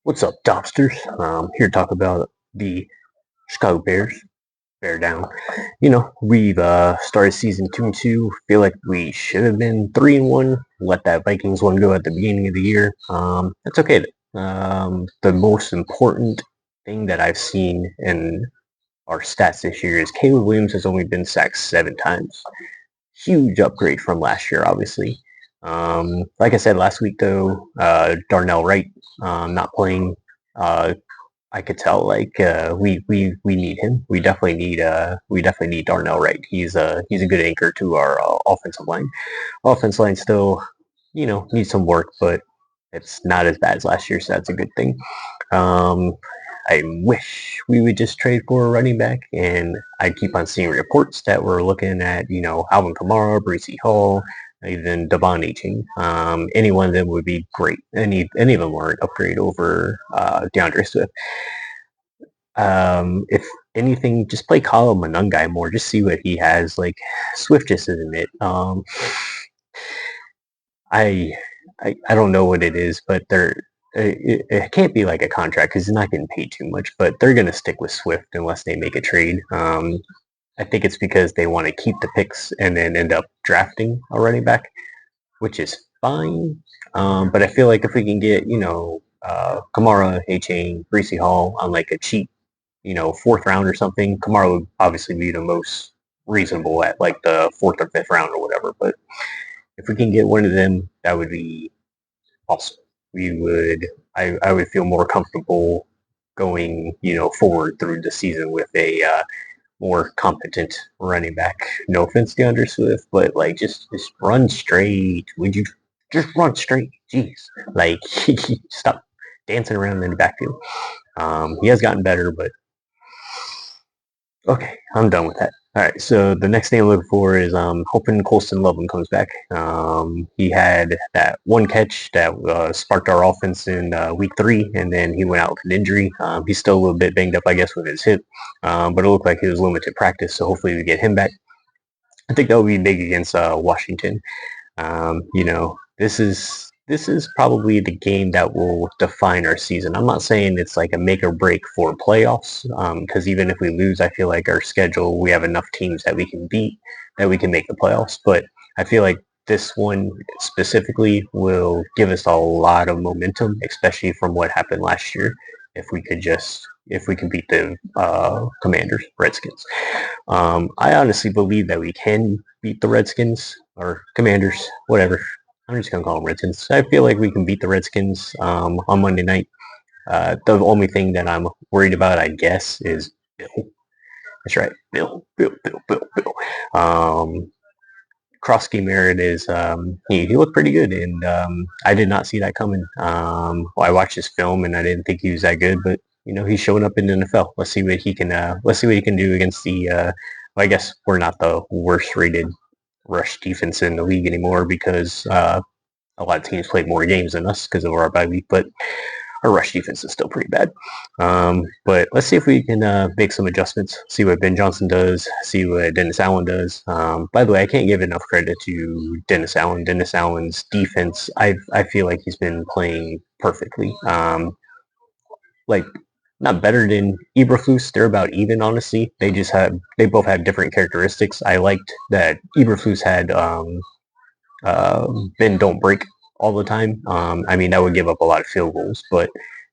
What's up, Dobsters? Here to talk about the Chicago Bears. Bear down. We've started season 2-2. Feel like we should have been 3-1. Let that Vikings one go at the beginning of the year. That's okay. The most important thing that I've seen in our stats this year is Caleb Williams has only been sacked 7 times. Huge upgrade from last year, obviously. Like I said last week, though, Darnell Wright not playing. Uh, I could tell we need him. We definitely need Darnell Wright. He's a good anchor to our offensive line. Offensive line still, needs some work, but it's not as bad as last year, so that's a good thing. Um, I wish we would just trade for a running back, and I keep on seeing reports that we're looking at, Alvin Kamara, Breece Hall, even Devon Aching. Any one of them would be great. Any of them are an upgrade over DeAndre Swift. If anything, just play Kyle Monangai more. Just see what he has. Like Swift just isn't it. I, I don't know what it is, but it can't be like a contract because he's not getting paid too much. But they're gonna stick with Swift unless they make a trade. I think it's because they want to keep the picks and then end up drafting a running back, which is fine. But I feel like if we can get Kamara, A-Chain, Breece Hall on like a cheap fourth round or something. Kamara would obviously be the most reasonable at like the fourth or fifth round or whatever. But if we can get one of them, that would be awesome. We would, I would feel more comfortable going, forward through the season with a more competent running back. No offense to DeAndre Swift, but like just run straight. Would you just run straight? Jeez, like stop dancing around in the backfield. He has gotten better, but okay, I'm done with that. All right, so the next thing I'm looking for is hoping Colston Loveland comes back. He had that one catch that sparked our offense in week 3, and then he went out with an injury. He's still a little bit banged up, I guess, with his hip, but it looked like he was limited practice, so hopefully we get him back. I think that would be big against Washington. This is probably the game that will define our season. I'm not saying it's like a make or break for playoffs, because even if we lose, I feel like our schedule, we have enough teams that we can beat, that we can make the playoffs. But I feel like this one specifically will give us a lot of momentum, especially from what happened last year. If we can beat the Commanders, Redskins. I honestly believe that we can beat the Redskins or Commanders, whatever. I'm just gonna call them Redskins. I feel like we can beat the Redskins on Monday night. The only thing that I'm worried about, I guess, is Bill. That's right, Bill, Bill, Bill, Bill, Bill. Krosky Merritt is he looked pretty good, and I did not see that coming. I watched his film, and I didn't think he was that good, but he's showing up in the NFL. Let's see what he can. Let's see what he can do against the. Well, I guess we're not the worst rated rush defense in the league anymore because a lot of teams played more games than us because of our bye week, but our rush defense is still pretty bad. But let's see if we can make some adjustments, see what Ben Johnson does, see what Dennis Allen does. By the way, I can't give enough credit to Dennis Allen. Dennis Allen's defense, I feel like he's been playing perfectly. Like not better than Eberflus. They're about even, honestly. They both have different characteristics. I liked that Eberflus had bend don't break all the time. I mean, that would give up a lot of field goals, but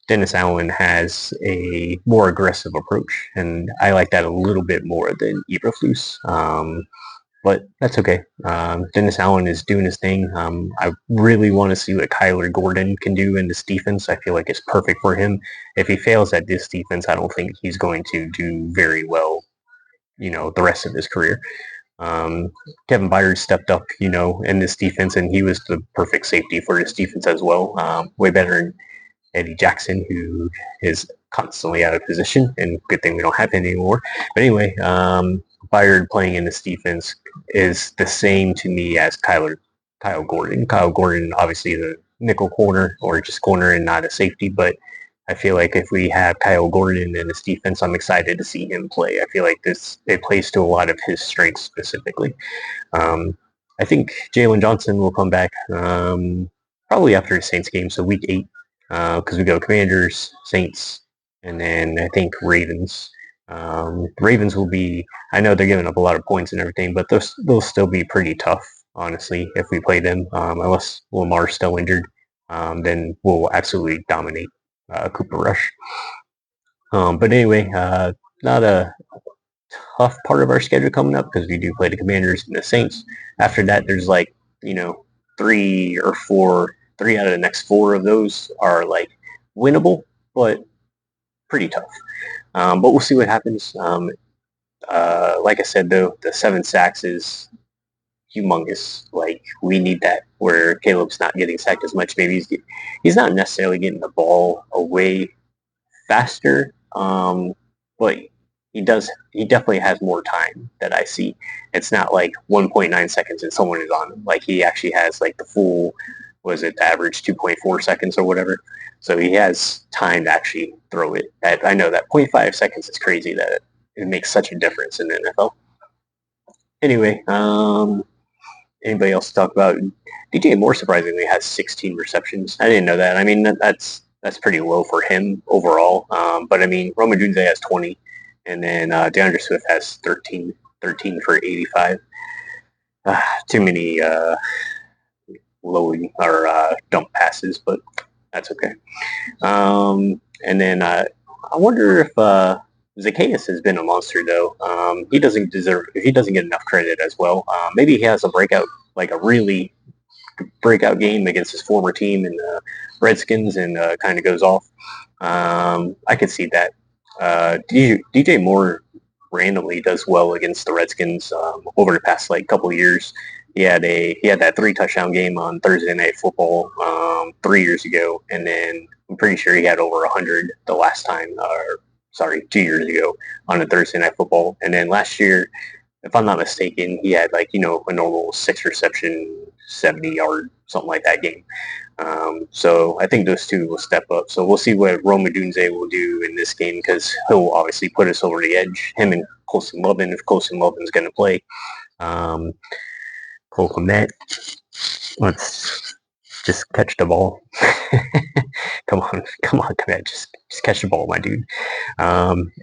Dennis Allen has a more aggressive approach, and I like that a little bit more than Eberflus. But that's okay. Dennis Allen is doing his thing. I really want to see what Kyler Gordon can do in this defense. I feel like it's perfect for him. If he fails at this defense, I don't think he's going to do very well, the rest of his career. Kevin Byard stepped up, in this defense, and he was the perfect safety for this defense as well. Way better than Eddie Jackson, who is constantly out of position, and good thing we don't have him anymore. But anyway, Byard playing in this defense is the same to me as Kyle Gordon. Kyle Gordon, obviously, the nickel corner or just corner and not a safety, but I feel like if we have Kyle Gordon in this defense, I'm excited to see him play. I feel like it plays to a lot of his strengths specifically. I think Jalen Johnson will come back probably after the Saints game, so week 8. because we go Commanders, Saints, and then I think Ravens. Ravens will be. I know they're giving up a lot of points and everything, but they'll still be pretty tough, honestly, if we play them. Unless Lamar's still injured, then we'll absolutely dominate Cooper Rush. But anyway, not a tough part of our schedule coming up because we do play the Commanders and the Saints. After that, there's like, you know, three out of the next four of those are like winnable, but pretty tough. But we'll see what happens. Like I said, though, the 7 sacks is humongous. Like we need that where Caleb's not getting sacked as much. Maybe he's not necessarily getting the ball away faster, but he definitely has more time that I see. It's not like 1.9 seconds and someone is on him. Like he actually has like the full, was it the average 2.4 seconds or whatever. So he has time to actually throw it. I know that 0.5 seconds is crazy that it makes such a difference in the NFL. Anyway, anybody else to talk about? DJ Moore surprisingly has 16 receptions. I didn't know that. I mean, that's pretty low for him overall. But I mean, Rome Odunze has 20, and then DeAndre Swift has 13 for 85. Too many low or dump passes, but that's okay. And then I wonder if Zacchaeus has been a monster though. He doesn't get enough credit as well. Maybe he has a really breakout game against his former team in the Redskins and kind of goes off. I could see that. DJ Moore randomly does well against the Redskins over the past like couple of years. He had that 3 touchdown game on Thursday Night Football 3 years ago, and then I'm pretty sure he had over 100 the last time, 2 years ago on a Thursday Night Football, and then last year, if I'm not mistaken, he had like a normal 6 reception, 70-yard something like that game. So I think those two will step up. So we'll see what Rome Odunze will do in this game because he'll obviously put us over the edge. Him and Colson Lovin, if Colson Lovin's going to play. Cole Kmet, let's just catch the ball. come on, Kmet, just catch the ball, my dude.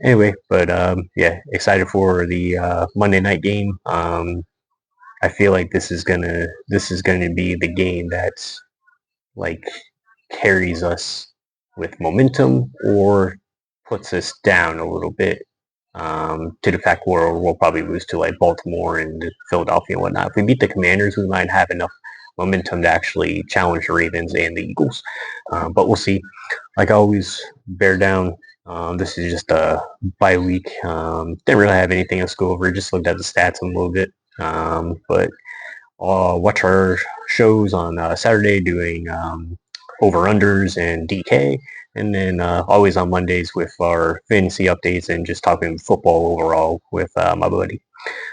Anyway, but yeah, excited for the Monday night game. I feel like this is gonna be the game that's like carries us with momentum or puts us down a little bit to the fact where we'll probably lose to like Baltimore and Philadelphia and whatnot. If we beat the Commanders, we might have enough momentum to actually challenge the Ravens and the Eagles. But we'll see. Like always, bear down. This is just a bye week. Didn't really have anything else to go over. Just looked at the stats a little bit. But watch our shows on Saturday doing over-unders and DK, and then always on Mondays with our fantasy updates and just talking football overall with my buddy.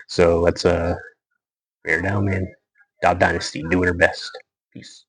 So let's bear down, man. Dow Dynasty doing her best. Peace.